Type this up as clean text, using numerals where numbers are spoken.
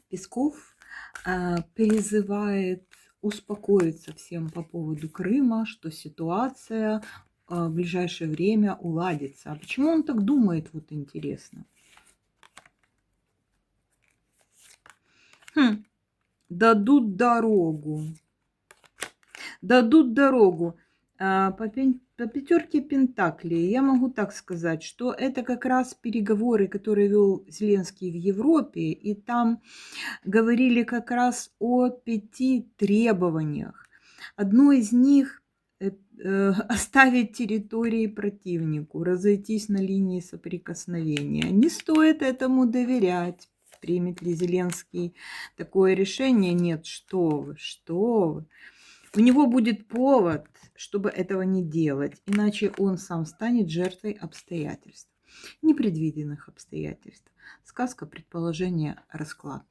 Песков призывает успокоиться всем по поводу Крыма, что ситуация в ближайшее время уладится. А почему он так думает, вот интересно? Дадут дорогу. Дадут дорогу. По пятерке Пентаклей я могу так сказать, что это как раз переговоры, которые вел Зеленский в Европе, и там говорили как раз о 5 требованиях. Одно из них оставить территории противнику, разойтись на линии соприкосновения. Не стоит этому доверять. Примет ли Зеленский такое решение? Нет, что вы, что вы. У него будет повод, чтобы этого не делать, иначе он сам станет жертвой обстоятельств, непредвиденных обстоятельств. Сказка, предположение, расклад.